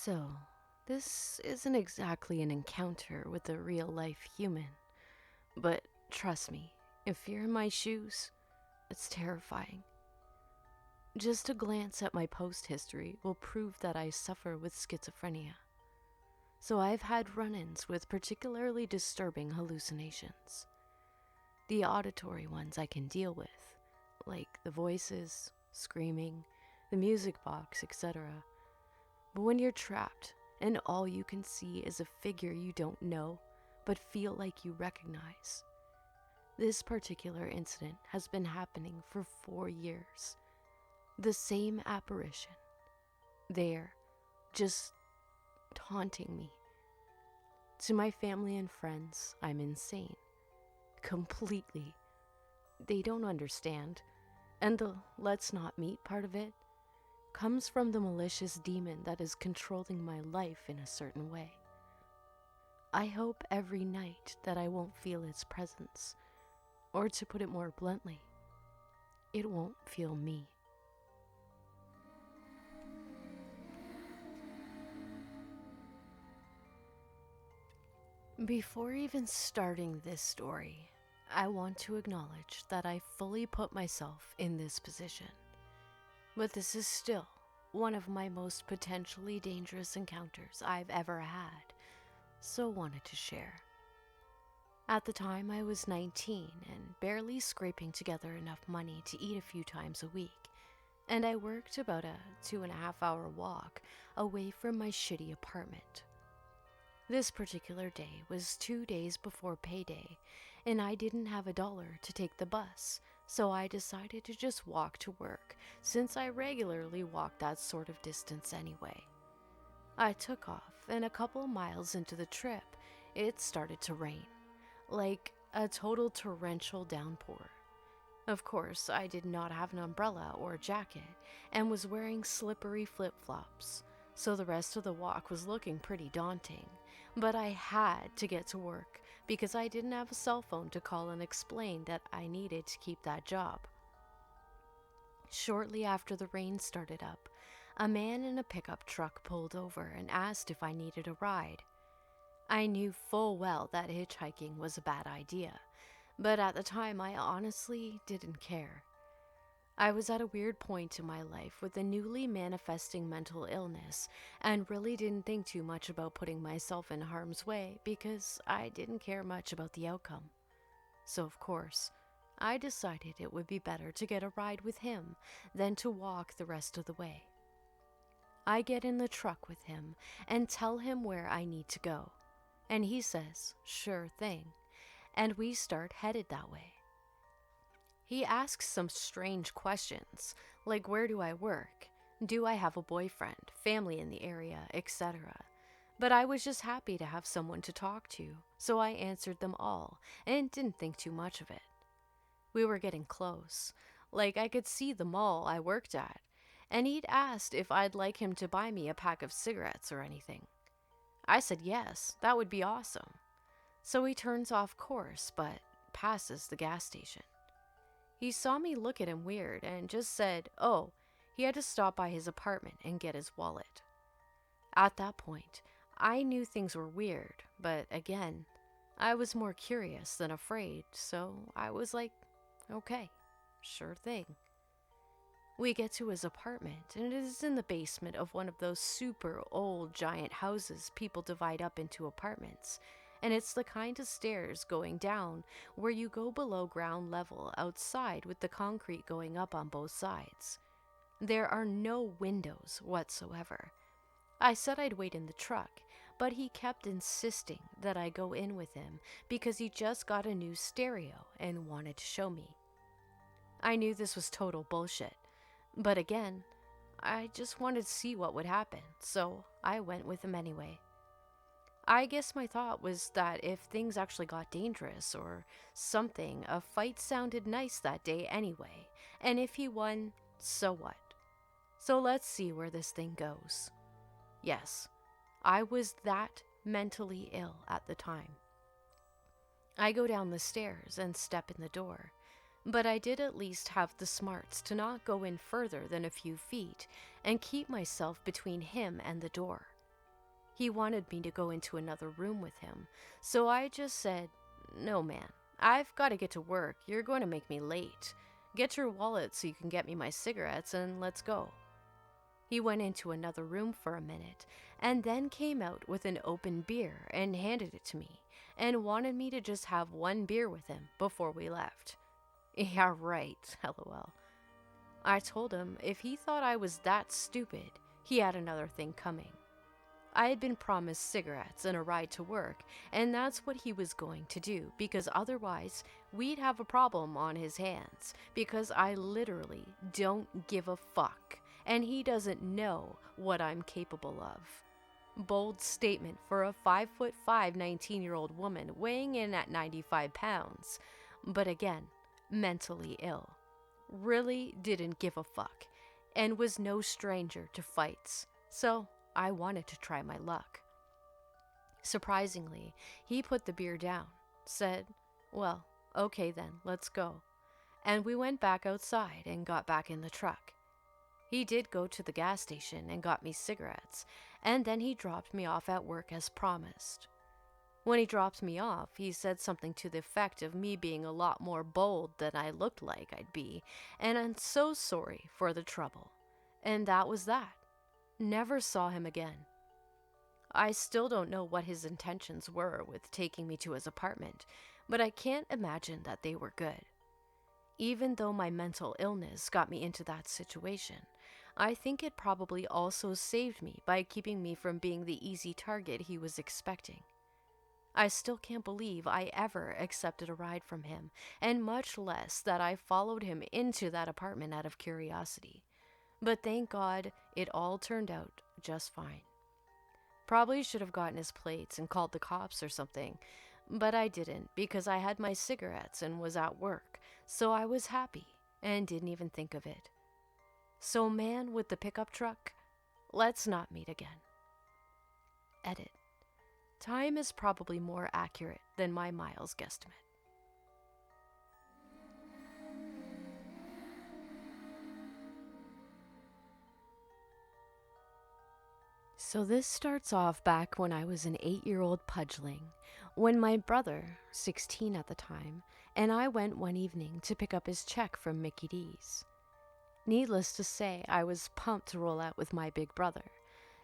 So, this isn't exactly an encounter with a real life human, but trust me, if you're in my shoes, it's terrifying. Just a glance at my post history will prove that I suffer with schizophrenia. So I've had run-ins with particularly disturbing hallucinations. The auditory ones I can deal with, like the voices, screaming, the music box, etc. But when you're trapped and all you can see is a figure you don't know but feel like you recognize. This particular incident has been happening for 4 years. The same apparition. There, just taunting me. To my family and friends, I'm insane. Completely. They don't understand. And the let's not meet part of it comes from the malicious demon that is controlling my life in a certain way. I hope every night that I won't feel its presence, or to put it more bluntly, it won't feel me. Before even starting this story, I want to acknowledge that I fully put myself in this position. But this is still one of my most potentially dangerous encounters I've ever had, so wanted to share. At the time, I was 19 and barely scraping together enough money to eat a few times a week, and I worked about a 2.5-hour walk away from my shitty apartment. This particular day was 2 days before payday, and I didn't have $1 to take the bus, so I decided to just walk to work, since I regularly walked that sort of distance anyway. I took off, and a couple miles into the trip, it started to rain. Like a total torrential downpour. Of course, I did not have an umbrella or a jacket, and was wearing slippery flip-flops, so the rest of the walk was looking pretty daunting. But I had to get to work, because I didn't have a cell phone to call and explain that I needed to keep that job. Shortly after the rain started up, a man in a pickup truck pulled over and asked if I needed a ride. I knew full well that hitchhiking was a bad idea, but at the time I honestly didn't care. I was at a weird point in my life with a newly manifesting mental illness and really didn't think too much about putting myself in harm's way because I didn't care much about the outcome. So of course, I decided it would be better to get a ride with him than to walk the rest of the way. I get in the truck with him and tell him where I need to go. And he says, sure thing, and we start headed that way. He asks some strange questions, like where do I work, do I have a boyfriend, family in the area, etc. But I was just happy to have someone to talk to, so I answered them all and didn't think too much of it. We were getting close, like I could see the mall I worked at, and he'd asked if I'd like him to buy me a pack of cigarettes or anything. I said yes, that would be awesome. So he turns off course, but passes the gas station. He saw me look at him weird and just said, oh, he had to stop by his apartment and get his wallet. At that point, I knew things were weird, but again, I was more curious than afraid, so I was like, okay, sure thing. We get to his apartment, and it is in the basement of one of those super old giant houses people divide up into apartments, and it's the kind of stairs going down where you go below ground level outside with the concrete going up on both sides. There are no windows whatsoever. I said I'd wait in the truck, but he kept insisting that I go in with him because he just got a new stereo and wanted to show me. I knew this was total bullshit. But again, I just wanted to see what would happen, so I went with him anyway. I guess my thought was that if things actually got dangerous or something, a fight sounded nice that day anyway, and if he won, so what? So let's see where this thing goes. Yes, I was that mentally ill at the time. I go down the stairs and step in the door. But I did at least have the smarts to not go in further than a few feet and keep myself between him and the door. He wanted me to go into another room with him, so I just said, "No, man, I've got to get to work. You're going to make me late. Get your wallet so you can get me my cigarettes and let's go." He went into another room for a minute and then came out with an open beer and handed it to me and wanted me to just have one beer with him before we left. Yeah, right, lol. I told him if he thought I was that stupid, he had another thing coming. I had been promised cigarettes and a ride to work, and that's what he was going to do, because otherwise we'd have a problem on his hands, because I literally don't give a fuck, and he doesn't know what I'm capable of. Bold statement for a 5'5", 19-year-old woman weighing in at 95 pounds, but again, mentally ill. Really didn't give a fuck, and was no stranger to fights, so I wanted to try my luck. Surprisingly, he put the beer down, said, "Well, okay then, let's go," and we went back outside and got back in the truck. He did go to the gas station and got me cigarettes, and then he dropped me off at work as promised. When he dropped me off, he said something to the effect of me being a lot more bold than I looked like I'd be, and I'm so sorry for the trouble. And that was that. Never saw him again. I still don't know what his intentions were with taking me to his apartment, but I can't imagine that they were good. Even though my mental illness got me into that situation, I think it probably also saved me by keeping me from being the easy target he was expecting. I still can't believe I ever accepted a ride from him, and much less that I followed him into that apartment out of curiosity. But thank God it all turned out just fine. Probably should have gotten his plates and called the cops or something, but I didn't because I had my cigarettes and was at work, so I was happy and didn't even think of it. So man with the pickup truck, let's not meet again. Edit. Time is probably more accurate than my miles guesstimate. So this starts off back when I was an 8-year-old pudgeling, when my brother, 16 at the time, and I went one evening to pick up his check from Mickey D's. Needless to say, I was pumped to roll out with my big brother.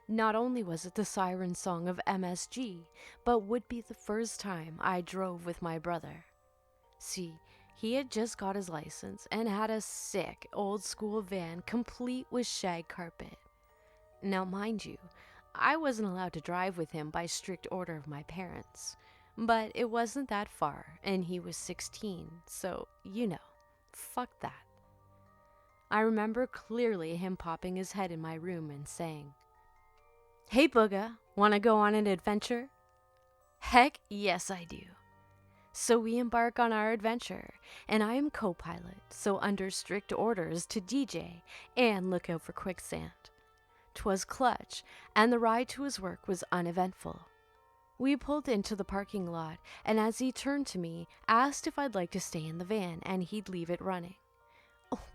Not only was it the siren song of MSG, but would be the first time I drove with my brother. See, he had just got his license and had a sick, old-school van complete with shag carpet. Now, mind you, I wasn't allowed to drive with him by strict order of my parents, but it wasn't that far, and he was 16, so, fuck that. I remember clearly him popping his head in my room and saying, "Hey, Booga, wanna go on an adventure?" Heck yes, I do. So we embark on our adventure, and I am co-pilot, so under strict orders to DJ and look out for quicksand. 'Twas clutch, and the ride to his work was uneventful. We pulled into the parking lot, and as he turned to me, asked if I'd like to stay in the van, and he'd leave it running.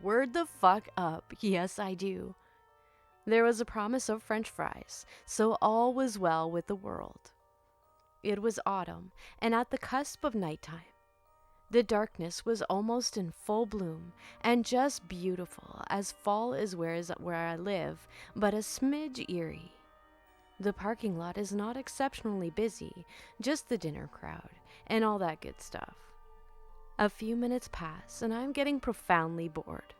Word the fuck up, yes I do. There was a promise of French fries, so all was well with the world. It was autumn, and at the cusp of nighttime. The darkness was almost in full bloom, and just beautiful, as fall is where I live, but a smidge eerie. The parking lot is not exceptionally busy, just the dinner crowd, and all that good stuff. A few minutes pass, and I'm getting profoundly bored.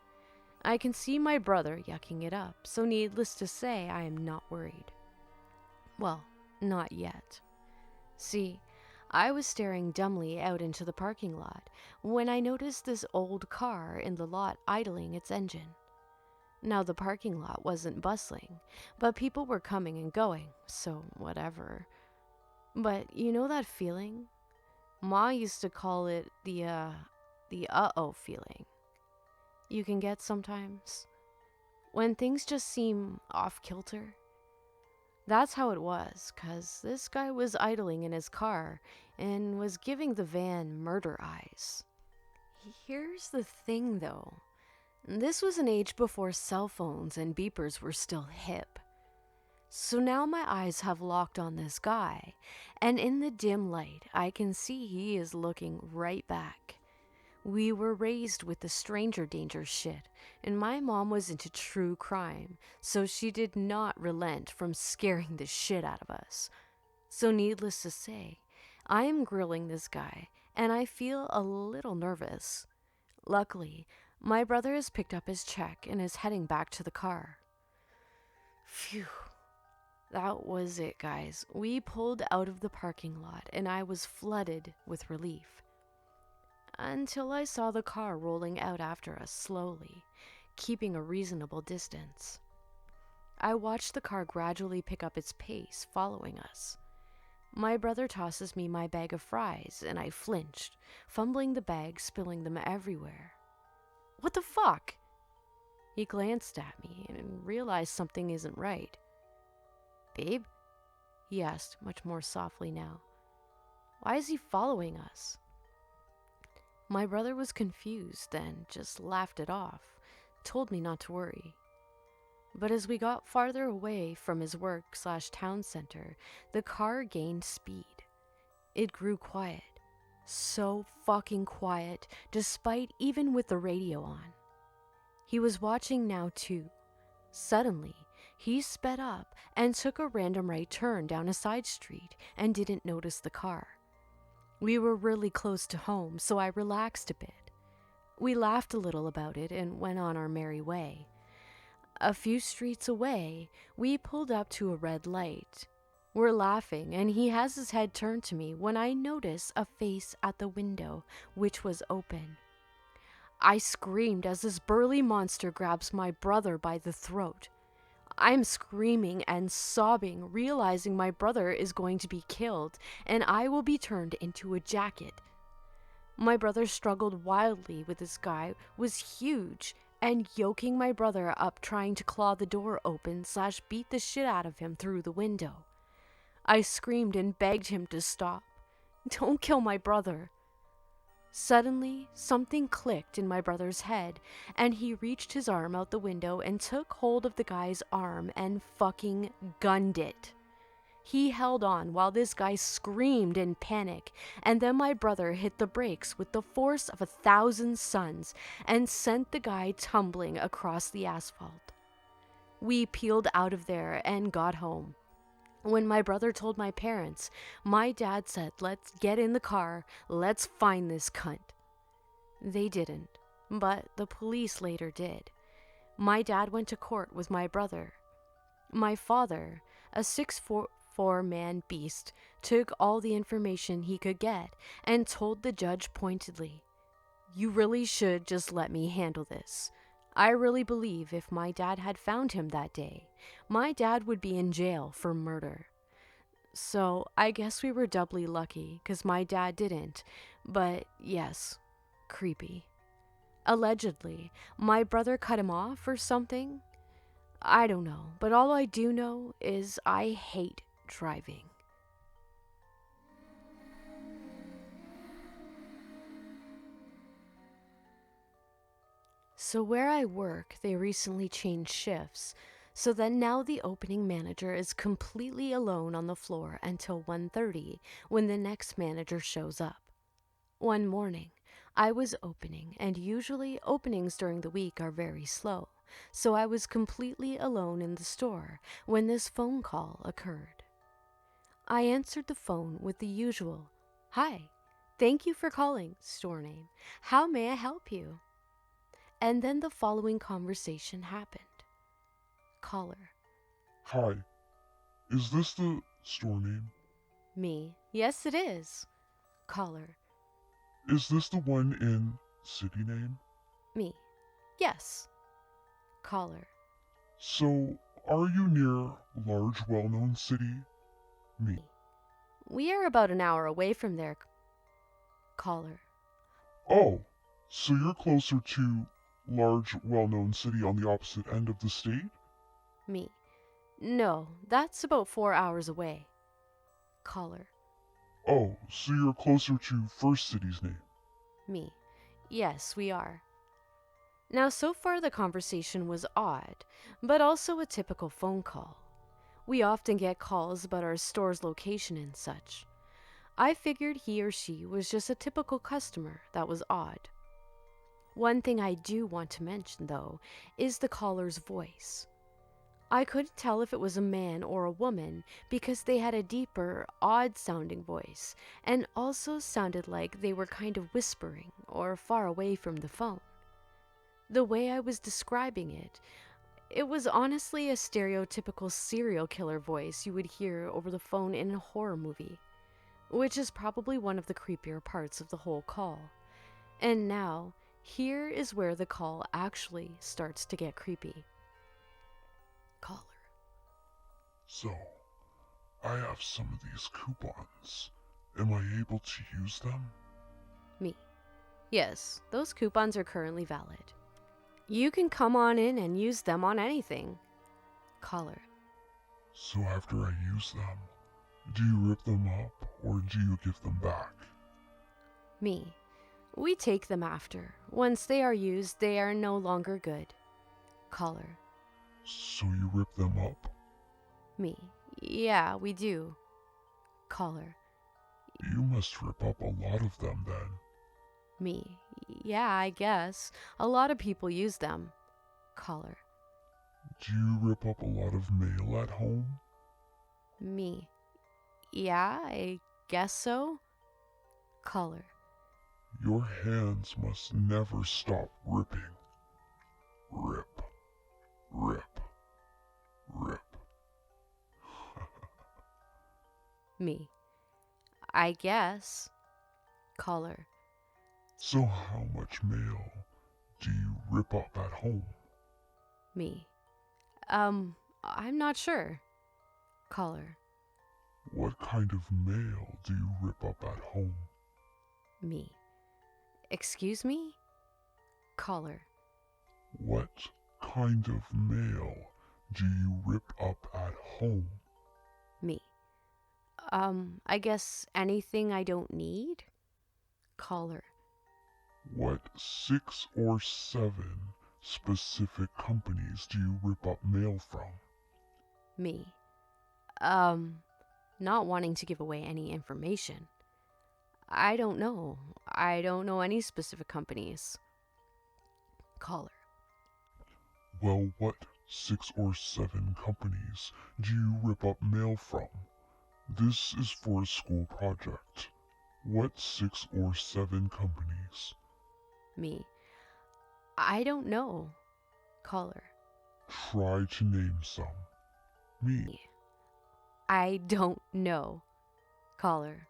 I can see my brother yucking it up, so needless to say, I am not worried. Well, not yet. See, I was staring dumbly out into the parking lot when I noticed this old car in the lot idling its engine. Now, the parking lot wasn't bustling, but people were coming and going, so whatever. But you know that feeling? Ma used to call it the uh-oh feeling. You can get sometimes, when things just seem off-kilter. That's how it was, 'cause this guy was idling in his car and was giving the van murder eyes. Here's the thing, though. This was an age before cell phones and beepers were still hip. So now my eyes have locked on this guy, and in the dim light, I can see he is looking right back. We were raised with the stranger danger shit, and my mom was into true crime, so she did not relent from scaring the shit out of us. So, needless to say, I am grilling this guy, and I feel a little nervous. Luckily, my brother has picked up his check and is heading back to the car. Phew. That was it, guys. We pulled out of the parking lot, and I was flooded with relief. Until I saw the car rolling out after us slowly, keeping a reasonable distance. I watched the car gradually pick up its pace, following us. My brother tosses me my bag of fries, and I flinched, fumbling the bag, spilling them everywhere. What the fuck? He glanced at me and realized something isn't right. Babe? He asked, much more softly now. Why is he following us? My brother was confused, then just laughed it off, told me not to worry. But as we got farther away from his work/town center, the car gained speed. It grew quiet. So fucking quiet, despite even with the radio on. He was watching now too. Suddenly, he sped up and took a random right turn down a side street and didn't notice the car. We were really close to home, so I relaxed a bit. We laughed a little about it and went on our merry way. A few streets away, we pulled up to a red light. We're laughing, and he has his head turned to me when I notice a face at the window, which was open. I screamed as this burly monster grabs my brother by the throat. I'm screaming and sobbing, realizing my brother is going to be killed, and I will be turned into a jacket. My brother struggled wildly with this guy, was huge, and yoking my brother up trying to claw the door open/beat the shit out of him through the window. I screamed and begged him to stop. Don't kill my brother. Suddenly, something clicked in my brother's head, and he reached his arm out the window and took hold of the guy's arm and fucking gunned it. He held on while this guy screamed in panic, and then my brother hit the brakes with the force of 1,000 suns and sent the guy tumbling across the asphalt. We peeled out of there and got home. When my brother told my parents, my dad said, "Let's get in the car, let's find this cunt." They didn't, but the police later did. My dad went to court with my brother. My father, a 6'4" man beast, took all the information he could get and told the judge pointedly, "You really should just let me handle this. I really believe if my dad had found him that day, my dad would be in jail for murder." So I guess we were doubly lucky, 'cause my dad didn't, but yes, creepy. Allegedly, my brother cut him off or something. I don't know, but all I do know is I hate driving. So where I work, they recently changed shifts, so that now the opening manager is completely alone on the floor until 1:30 when the next manager shows up. One morning, I was opening, and usually openings during the week are very slow, so I was completely alone in the store when this phone call occurred. I answered the phone with the usual, "Hi, thank you for calling," store name. "How may I help you?" And then the following conversation happened. Caller: Hi, is this the store name? Me: "Yes, it is." Caller: Is this the one in city name? Me: "Yes." Caller: So, are you near large well-known city? Me. "We are about an hour away from there." Caller: Oh, so you're closer to large well-known city on the opposite end of the state? Me: "No, that's about 4 hours away." Caller: Oh, so you're closer to first city's name? Me: "Yes, we are." Now, so far the conversation was odd, but also a typical phone call. We often get calls about our store's location and such. I figured he or she was just a typical customer that was odd. One thing I do want to mention, though, is the caller's voice. I couldn't tell if it was a man or a woman because they had a deeper, odd sounding voice and also sounded like they were kind of whispering or far away from the phone. The way I was describing it, it was honestly a stereotypical serial killer voice you would hear over the phone in a horror movie, which is probably one of the creepier parts of the whole call. And now, here is where the call actually starts to get creepy. Caller. So, I have some of these coupons. Am I able to use them? Me. Yes, those coupons are currently valid. You can come on in and use them on anything. Caller. So after I use them, do you rip them up or do you give them back? Me. We take them after. Once they are used, they are no longer good. Caller. So you rip them up? Me. Yeah, we do. Caller. You must rip up a lot of them then. Me. Yeah, I guess. A lot of people use them. Caller. Do you rip up a lot of mail at home? Me. Yeah, I guess so. Caller. Your hands must never stop ripping. Rip, rip, rip. Me. I guess. Caller. So how much mail do you rip up at home? Me. I'm not sure. Caller. What kind of mail do you rip up at home? Me. Excuse me? Caller. What kind of mail do you rip up at home? Me. I guess anything I don't need? Caller. What 6 or 7 specific companies do you rip up mail from? Me. Not wanting to give away any information. I don't know. I don't know any specific companies. Caller. Well, what 6 or 7 companies do you rip up mail from? This is for a school project. What 6 or 7 companies? Me. I don't know. Caller. Try to name some. Me. I don't know. Caller.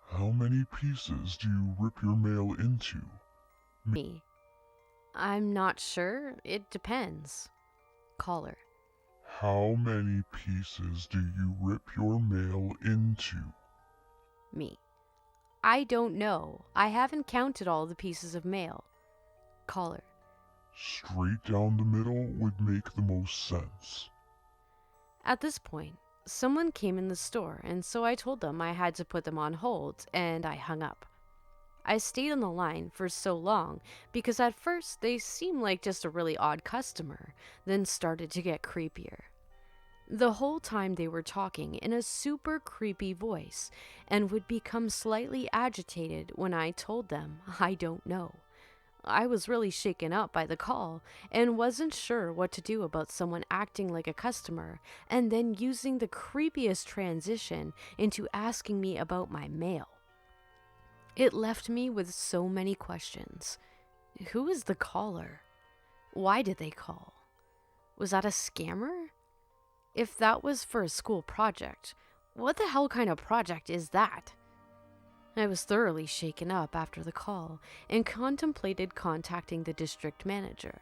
How many pieces do you rip your mail into? Me. I'm not sure. It depends. Caller. How many pieces do you rip your mail into? Me. I don't know. I haven't counted all the pieces of mail. Caller. Straight down the middle would make the most sense. At this point, someone came in the store, and so I told them I had to put them on hold, and I hung up. I stayed on the line for so long because at first they seemed like just a really odd customer, then started to get creepier. The whole time they were talking in a super creepy voice and would become slightly agitated when I told them I don't know. I was really shaken up by the call and wasn't sure what to do about someone acting like a customer and then using the creepiest transition into asking me about my mail. It left me with so many questions. Who is the caller? Why did they call? Was that a scammer? If that was for a school project, what the hell kind of project is that? I was thoroughly shaken up after the call and contemplated contacting the district manager.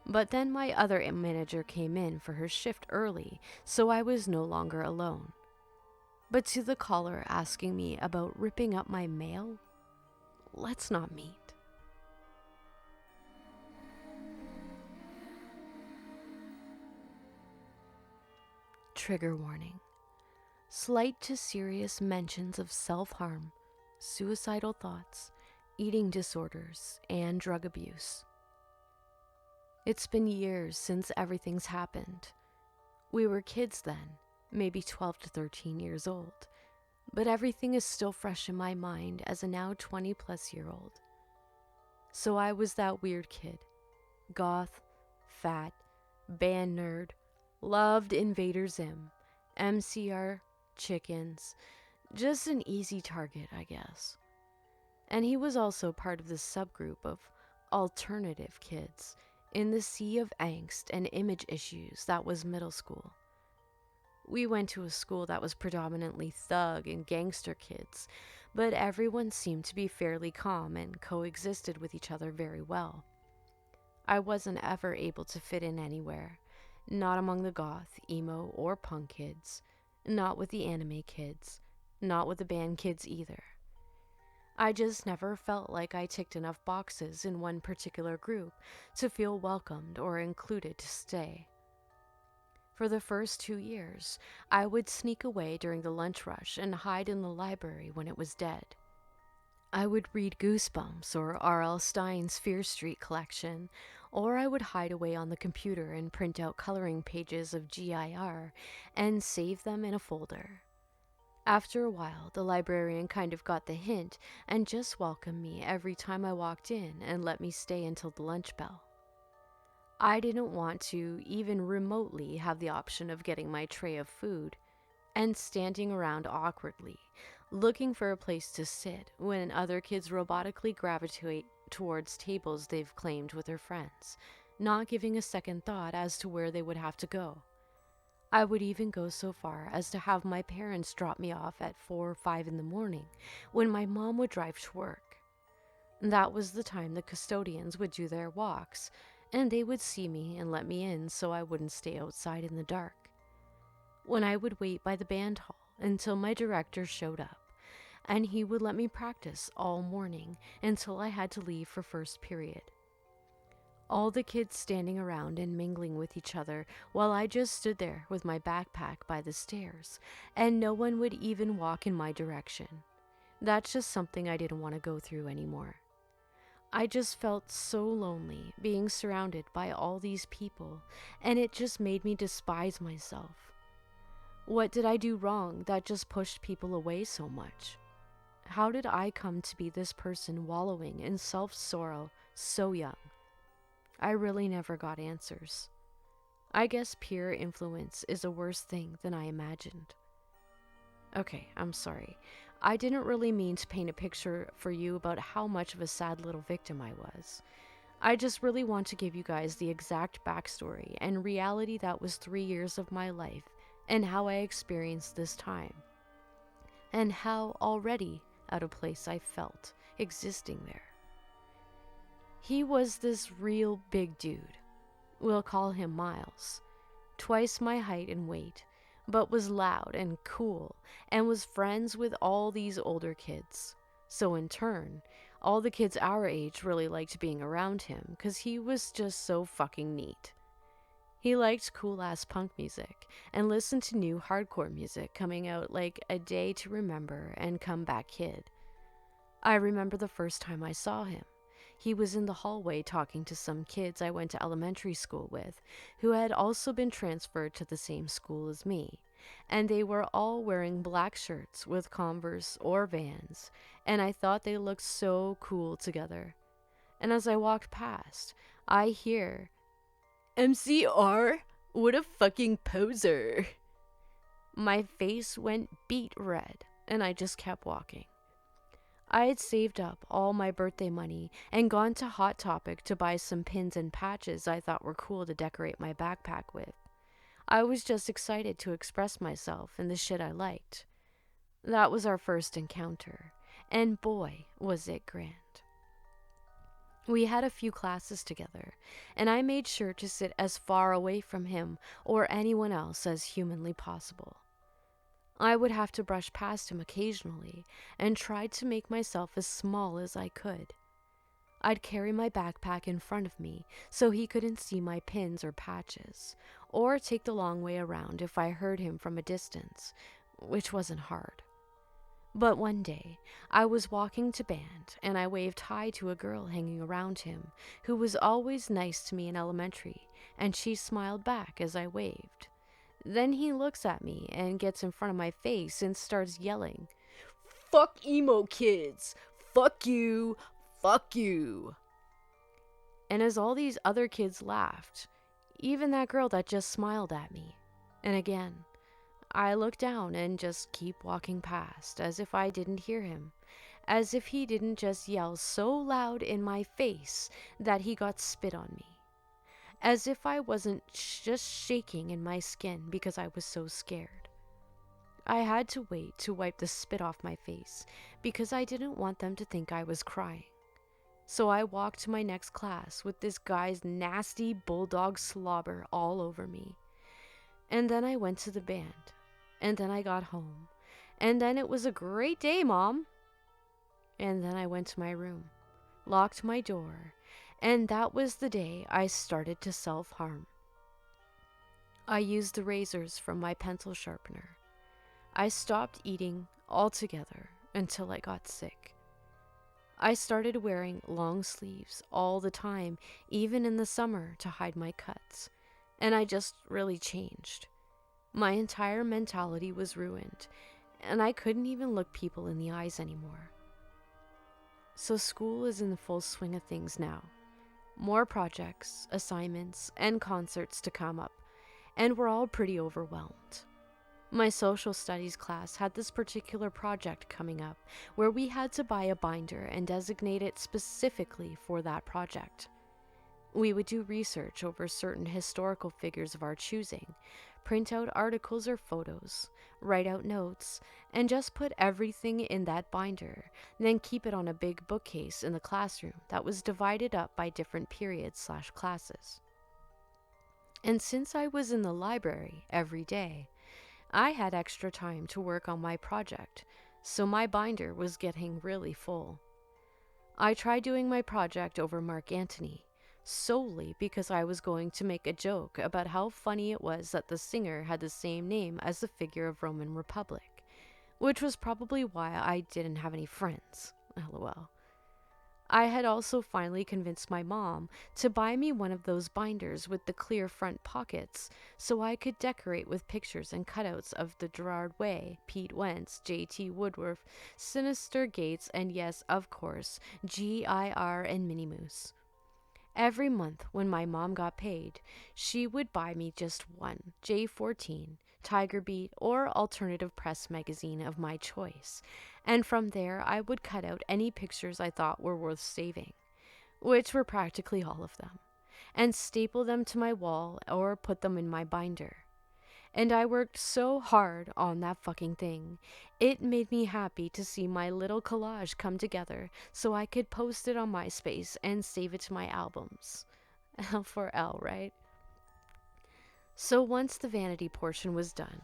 But then my other manager came in for her shift early, so I was no longer alone. But to the caller asking me about ripping up my mail, let's not meet. Trigger warning. Slight to serious mentions of self-harm, suicidal thoughts, eating disorders, and drug abuse. It's been years since everything's happened. We were kids then, maybe 12 to 13 years old, but everything is still fresh in my mind as a now 20-plus-year-old. So I was that weird kid, goth, fat, band nerd, loved Invader Zim, MCR, chickens, just an easy target, I guess. And he was also part of this subgroup of alternative kids in the sea of angst and image issues that was middle school. We went to a school that was predominantly thug and gangster kids, but everyone seemed to be fairly calm and coexisted with each other very well. I wasn't ever able to fit in anywhere, not among the goth, emo, or punk kids, not with the anime kids, not with the band kids either. I just never felt like I ticked enough boxes in one particular group to feel welcomed or included to stay. For the first 2 years, I would sneak away during the lunch rush and hide in the library when it was dead. I would read Goosebumps or R.L. Stein's Fear Street collection, or I would hide away on the computer and print out coloring pages of GIR and save them in a folder. After a while, the librarian kind of got the hint and just welcomed me every time I walked in and let me stay until the lunch bell. I didn't want to even remotely have the option of getting my tray of food and standing around awkwardly, looking for a place to sit when other kids robotically gravitate towards tables they've claimed with their friends, not giving a second thought as to where they would have to go. I would even go so far as to have my parents drop me off at 4 or 5 in the morning when my mom would drive to work. That was the time the custodians would do their walks, and they would see me and let me in so I wouldn't stay outside in the dark. When I would wait by the band hall until my director showed up, and he would let me practice all morning until I had to leave for first period. All the kids standing around and mingling with each other while I just stood there with my backpack by the stairs, and no one would even walk in my direction. That's just something I didn't want to go through anymore. I just felt so lonely being surrounded by all these people, and it just made me despise myself. What did I do wrong that just pushed people away so much? How did I come to be this person wallowing in self-sorrow so young? I really never got answers. I guess peer influence is a worse thing than I imagined. Okay, I'm sorry. I didn't really mean to paint a picture for you about how much of a sad little victim I was. I just really want to give you guys the exact backstory and reality that was 3 years of my life and how I experienced this time. And how already out of place I felt existing there. He was this real big dude. We'll call him Miles. Twice my height and weight, but was loud and cool and was friends with all these older kids. So in turn, all the kids our age really liked being around him because he was just so fucking neat. He liked cool-ass punk music and listened to new hardcore music coming out like A Day to Remember and Come Back Kid. I remember the first time I saw him. He was in the hallway talking to some kids I went to elementary school with, who had also been transferred to the same school as me, and they were all wearing black shirts with Converse or Vans, and I thought they looked so cool together. And as I walked past, I hear, "MCR? What a fucking poser!" My face went beet red, and I just kept walking. I had saved up all my birthday money and gone to Hot Topic to buy some pins and patches I thought were cool to decorate my backpack with. I was just excited to express myself in the shit I liked. That was our first encounter, and boy, was it grand. We had a few classes together, and I made sure to sit as far away from him or anyone else as humanly possible. I would have to brush past him occasionally and tried to make myself as small as I could. I'd carry my backpack in front of me so he couldn't see my pins or patches, or take the long way around if I heard him from a distance, which wasn't hard. But one day, I was walking to band and I waved hi to a girl hanging around him who was always nice to me in elementary, and she smiled back as I waved. Then he looks at me and gets in front of my face and starts yelling, "Fuck emo kids! Fuck you! Fuck you!" And as all these other kids laughed, even that girl that just smiled at me. And again, I look down and just keep walking past as if I didn't hear him, as if he didn't just yell so loud in my face that he got spit on me, as if I wasn't just shaking in my skin because I was so scared. I had to wait to wipe the spit off my face because I didn't want them to think I was crying. So I walked to my next class with this guy's nasty bulldog slobber all over me. And then I went to the band. And then I got home. And then it was a great day, Mom. And then I went to my room, locked my door, and that was the day I started to self-harm. I used the razors from my pencil sharpener. I stopped eating altogether until I got sick. I started wearing long sleeves all the time, even in the summer, to hide my cuts. And I just really changed. My entire mentality was ruined, and I couldn't even look people in the eyes anymore. So school is in the full swing of things now. More projects, assignments, and concerts to come up, and we're all pretty overwhelmed. My social studies class had this particular project coming up where we had to buy a binder and designate it specifically for that project. We would do research over certain historical figures of our choosing, print out articles or photos, write out notes, and just put everything in that binder, then keep it on a big bookcase in the classroom that was divided up by different periods/classes. And since I was in the library every day, I had extra time to work on my project, so my binder was getting really full. I tried doing my project over Mark Antony, solely because I was going to make a joke about how funny it was that the singer had the same name as the figure of Roman Republic, which was probably why I didn't have any friends. LOL. I had also finally convinced my mom to buy me one of those binders with the clear front pockets so I could decorate with pictures and cutouts of the Gerard Way, Pete Wentz, J.T. Woodruff, Sinister Gates, and yes, of course, GIR and Minnie Moose. Every month when my mom got paid, she would buy me just one J14, Tiger Beat, or alternative press magazine of my choice, and from there I would cut out any pictures I thought were worth saving, which were practically all of them, and staple them to my wall or put them in my binder. And I worked so hard on that fucking thing. It made me happy to see my little collage come together so I could post it on MySpace and save it to my albums. L for L, right? So once the vanity portion was done,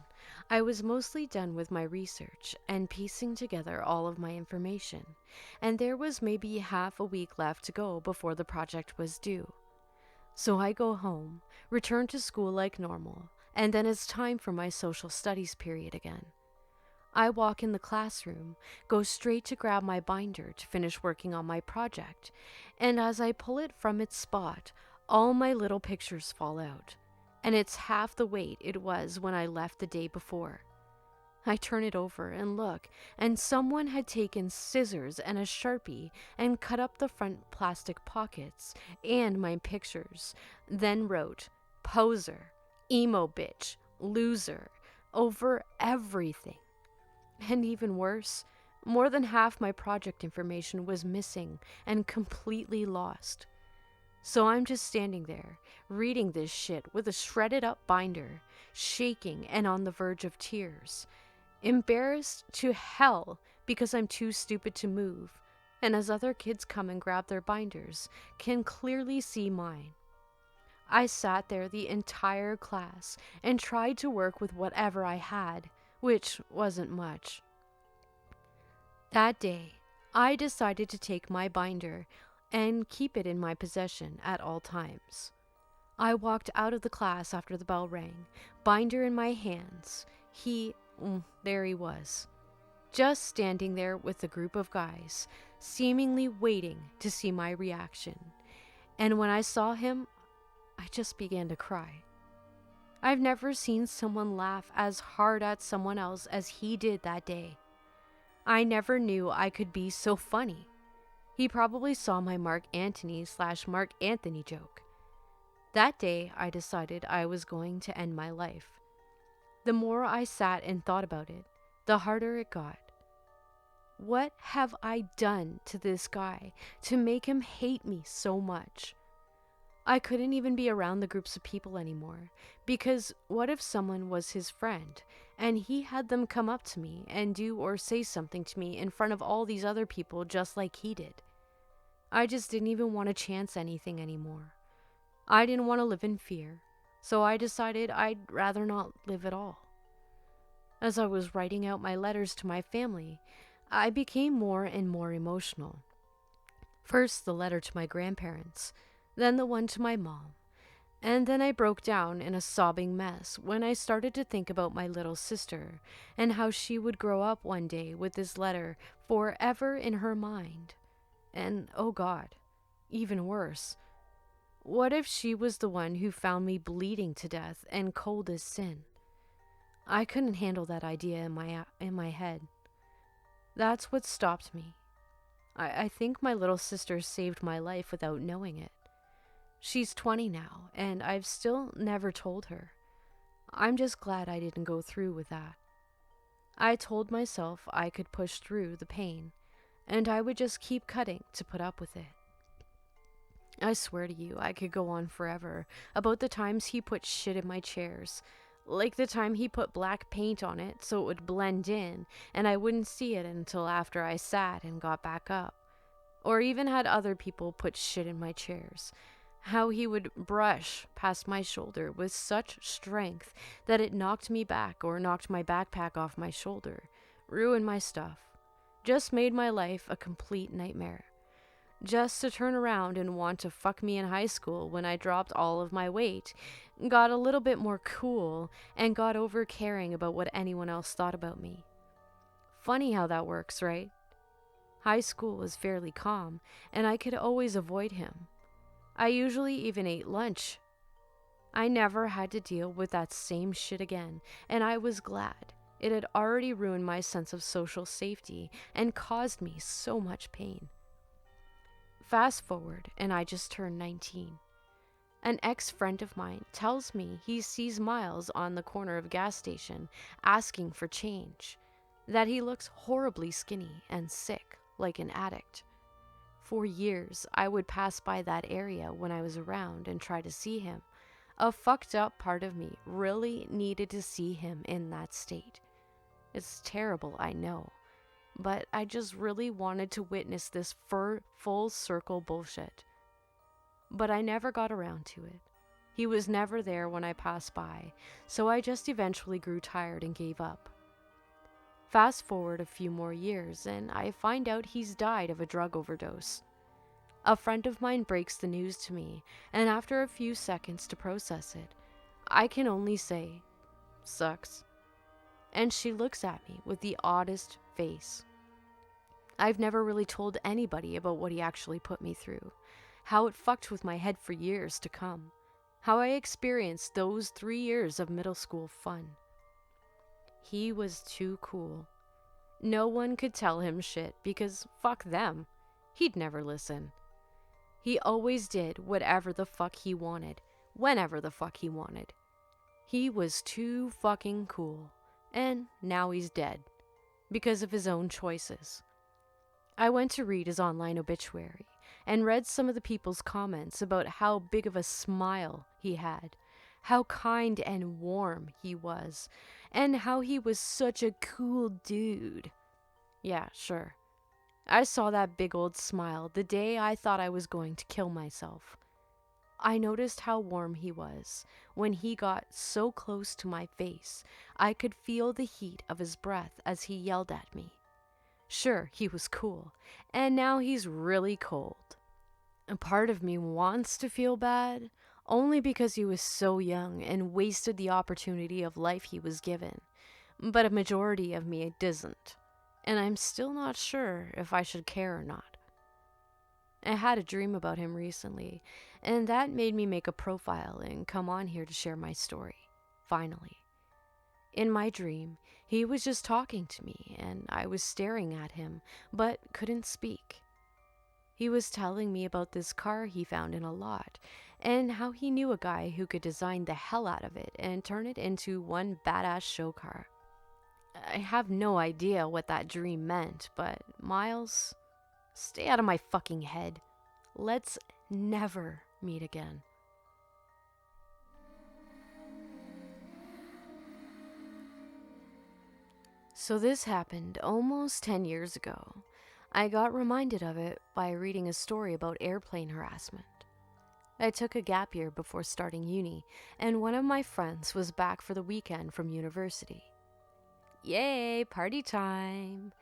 I was mostly done with my research and piecing together all of my information, and there was maybe half a week left to go before the project was due. So I go home, return to school like normal, and then it's time for my social studies period again. I walk in the classroom, go straight to grab my binder to finish working on my project, and as I pull it from its spot, all my little pictures fall out, and it's half the weight it was when I left the day before. I turn it over and look, and someone had taken scissors and a Sharpie and cut up the front plastic pockets and my pictures, then wrote, "Poser, emo bitch, loser," over everything. And even worse, more than half my project information was missing and completely lost. So I'm just standing there, reading this shit with a shredded up binder, shaking and on the verge of tears. Embarrassed to hell because I'm too stupid to move, and as other kids come and grab their binders, can clearly see mine. I sat there the entire class and tried to work with whatever I had, which wasn't much. That day, I decided to take my binder and keep it in my possession at all times. I walked out of the class after the bell rang, binder in my hands. There he was, just standing there with a group of guys, seemingly waiting to see my reaction. And when I saw him, I just began to cry. I've never seen someone laugh as hard at someone else as he did that day. I never knew I could be so funny. He probably saw my Mark Antony/Mark Anthony joke. That day, I decided I was going to end my life. The more I sat and thought about it, the harder it got. What have I done to this guy to make him hate me so much? I couldn't even be around the groups of people anymore, because what if someone was his friend and he had them come up to me and do or say something to me in front of all these other people just like he did? I just didn't even want to chance anything anymore. I didn't want to live in fear, so I decided I'd rather not live at all. As I was writing out my letters to my family, I became more and more emotional. First, the letter to my grandparents, then the one to my mom, and then I broke down in a sobbing mess when I started to think about my little sister and how she would grow up one day with this letter forever in her mind. And oh God, even worse, what if she was the one who found me bleeding to death and cold as sin? I couldn't handle that idea in my head. That's what stopped me. I think my little sister saved my life without knowing it. She's 20 now, and I've still never told her. I'm just glad I didn't go through with that. I told myself I could push through the pain, and I would just keep cutting to put up with it. I swear to you, I could go on forever about the times he put shit in my chairs. Like the time he put black paint on it so it would blend in and I wouldn't see it until after I sat and got back up. Or even had other people put shit in my chairs. How he would brush past my shoulder with such strength that it knocked me back or knocked my backpack off my shoulder, ruined my stuff, just made my life a complete nightmare. Just to turn around and want to fuck me in high school when I dropped all of my weight, got a little bit more cool, and got over caring about what anyone else thought about me. Funny how that works, right? High school was fairly calm, and I could always avoid him. I usually even ate lunch. I never had to deal with that same shit again, and I was glad. It had already ruined my sense of social safety and caused me so much pain. Fast forward, and I just turned 19. An ex-friend of mine tells me he sees Miles on the corner of a gas station asking for change, that he looks horribly skinny and sick, like an addict. For years, I would pass by that area when I was around and try to see him. A fucked up part of me really needed to see him in that state. It's terrible, I know, but I just really wanted to witness this full circle bullshit. But I never got around to it. He was never there when I passed by, so I just eventually grew tired and gave up. Fast forward a few more years, and I find out he's died of a drug overdose. A friend of mine breaks the news to me, and after a few seconds to process it, I can only say, "Sucks." And she looks at me with the oddest face. I've never really told anybody about what he actually put me through, how it fucked with my head for years to come, how I experienced those 3 years of middle school fun. He was too cool. No one could tell him shit because fuck them. He'd never listen. He always did whatever the fuck he wanted, whenever the fuck he wanted. He was too fucking cool. And now he's dead. Because of his own choices. I went to read his online obituary and read some of the people's comments about how big of a smile he had, how kind and warm he was, and how he was such a cool dude. Yeah, sure. I saw that big old smile the day I thought I was going to kill myself. I noticed how warm he was. When he got so close to my face, I could feel the heat of his breath as he yelled at me. Sure, he was cool, and now he's really cold. A part of me wants to feel bad, only because he was so young and wasted the opportunity of life he was given. But a majority of me doesn't, and I'm still not sure if I should care or not. I had a dream about him recently, and that made me make a profile and come on here to share my story. finally. In my dream, he was just talking to me, and I was staring at him, but couldn't speak. He was telling me about this car he found in a lot, and how he knew a guy who could design the hell out of it and turn it into one badass show car. I have no idea what that dream meant, but Miles, stay out of my fucking head. Let's never meet again. So this happened almost 10 years ago. I got reminded of it by reading a story about airplane harassment. I took a gap year before starting uni, and one of my friends was back for the weekend from university. Yay, party time!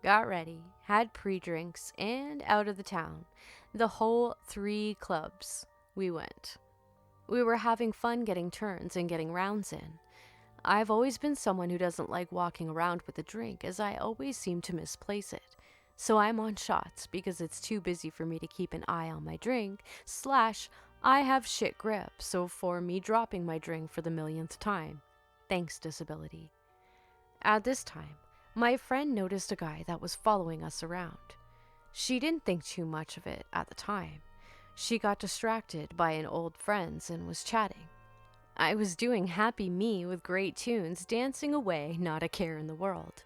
Got ready, had pre-drinks, and out of the town. The whole 3 clubs. We went. We were having fun getting turns and getting rounds in. I've always been someone who doesn't like walking around with a drink, as I always seem to misplace it. So I'm on shots because it's too busy for me to keep an eye on my drink, / I have shit grip, so for me dropping my drink for the millionth time. Thanks, disability. At this time, my friend noticed a guy that was following us around. She didn't think too much of it at the time. She got distracted by an old friend and was chatting. I was doing happy me with great tunes, dancing away, not a care in the world.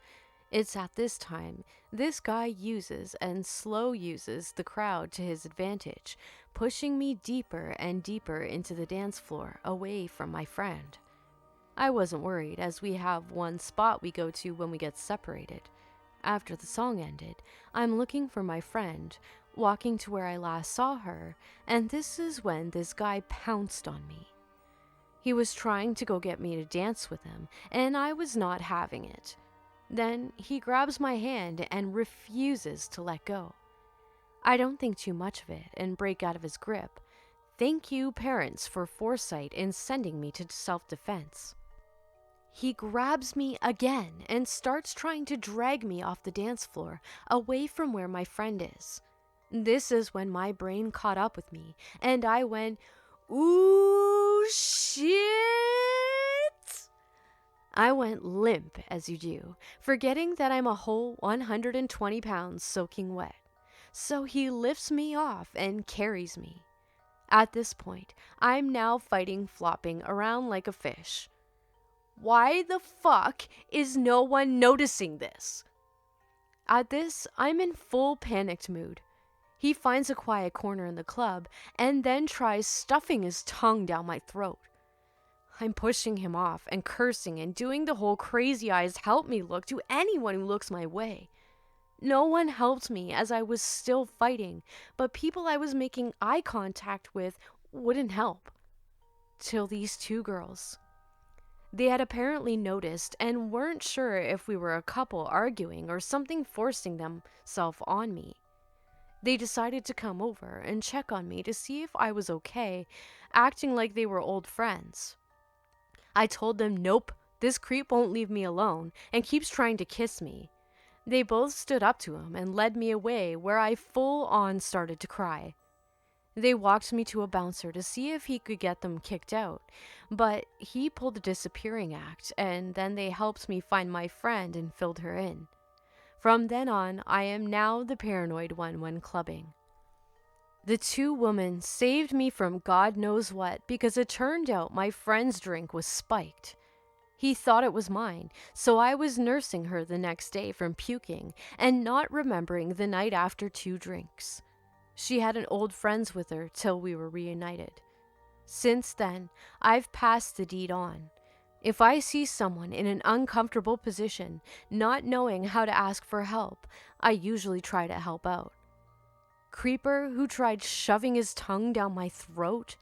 It's at this time, this guy uses and slow uses the crowd to his advantage, pushing me deeper and deeper into the dance floor, away from my friend. I wasn't worried, as we have one spot we go to when we get separated. After the song ended, I'm looking for my friend, walking to where I last saw her, and this is when this guy pounced on me. He was trying to go get me to dance with him, and I was not having it. Then he grabs my hand and refuses to let go. I don't think too much of it and break out of his grip. Thank you, parents, for foresight in sending me to self-defense. He grabs me again and starts trying to drag me off the dance floor, away from where my friend is. This is when my brain caught up with me, and I went, "Ooh, shit!" I went limp, as you do, forgetting that I'm a whole 120 pounds soaking wet. So he lifts me off and carries me. At this point, I'm now fighting flopping around like a fish. Why the fuck is no one noticing this? At this, I'm in full panicked mood. He finds a quiet corner in the club and then tries stuffing his tongue down my throat. I'm pushing him off and cursing and doing the whole crazy eyes help me look to anyone who looks my way. No one helped me as I was still fighting, but people I was making eye contact with wouldn't help. Till these 2 girls. They had apparently noticed and weren't sure if we were a couple arguing or something forcing themselves on me. They decided to come over and check on me to see if I was okay, acting like they were old friends. I told them, nope, this creep won't leave me alone and keeps trying to kiss me. They both stood up to him and led me away, where I full on started to cry. They walked me to a bouncer to see if he could get them kicked out, but he pulled a disappearing act, and then they helped me find my friend and filled her in. From then on, I am now the paranoid one when clubbing. The 2 women saved me from God knows what, because it turned out my friend's drink was spiked. He thought it was mine, so I was nursing her the next day from puking and not remembering the night after 2 drinks. She had an old friend with her till we were reunited. Since then, I've passed the deed on. If I see someone in an uncomfortable position, not knowing how to ask for help, I usually try to help out. Creeper who tried shoving his tongue down my throat?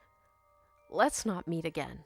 Let's not meet again.